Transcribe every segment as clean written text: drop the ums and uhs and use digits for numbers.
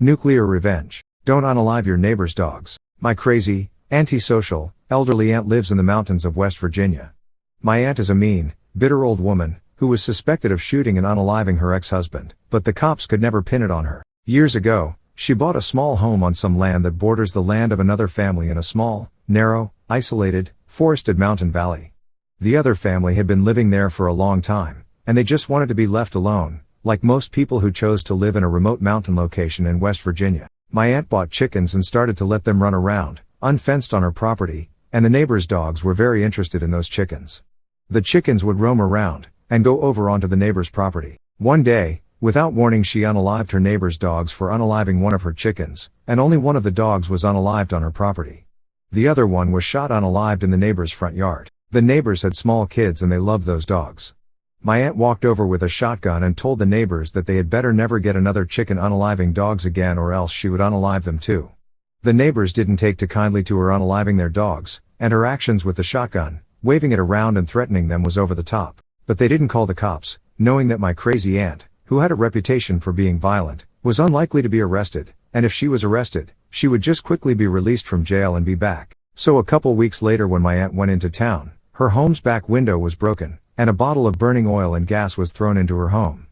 Nuclear revenge. Don't unalive your neighbor's dogs. My crazy, antisocial, elderly aunt lives in the mountains of West Virginia. My aunt is a mean, bitter old woman, who was suspected of shooting and unaliving her ex-husband, but the cops could never pin it on her. Years ago, she bought a small home on some land that borders the land of another family in a small, narrow, isolated, forested mountain valley. The other family had been living there for a long time, and they just wanted to be left alone, like most people who chose to live in a remote mountain location in West Virginia. My aunt bought chickens and started to let them run around, unfenced on her property, and the neighbors' dogs were very interested in those chickens. The chickens would roam around, and go over onto the neighbor's property. One day, without warning, she unalived her neighbor's dogs for unaliving one of her chickens, and only one of the dogs was unalived on her property. The other one was shot unalived in the neighbor's front yard. The neighbors had small kids and they loved those dogs. My aunt walked over with a shotgun and told the neighbors that they had better never get another chicken unaliving dogs again or else she would unalive them too. The neighbors didn't take too kindly to her unaliving their dogs, and her actions with the shotgun, waving it around and threatening them, was over the top. But they didn't call the cops, knowing that my crazy aunt, who had a reputation for being violent, was unlikely to be arrested, and if she was arrested, she would just quickly be released from jail and be back. So a couple weeks later, when my aunt went into town, her home's back window was broken, and a bottle of burning oil and gas was thrown into her home.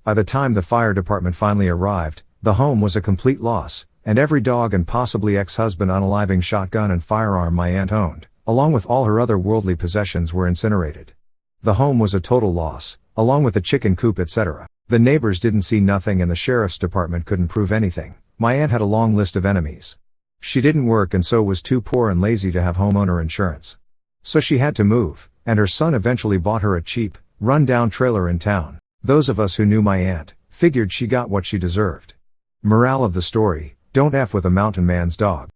By the time the fire department finally arrived, the home was a complete loss, and every dog and possibly ex-husband unaliving shotgun and firearm my aunt owned, along with all her other worldly possessions, were incinerated. The home was a total loss, along with the chicken coop, etc. The neighbors didn't see nothing and the sheriff's department couldn't prove anything. My aunt had a long list of enemies. She didn't work and so was too poor and lazy to have homeowner insurance. So she had to move, and her son eventually bought her a cheap, run-down trailer in town. Those of us who knew my aunt figured she got what she deserved. Morale of the story: don't F with a mountain man's dog.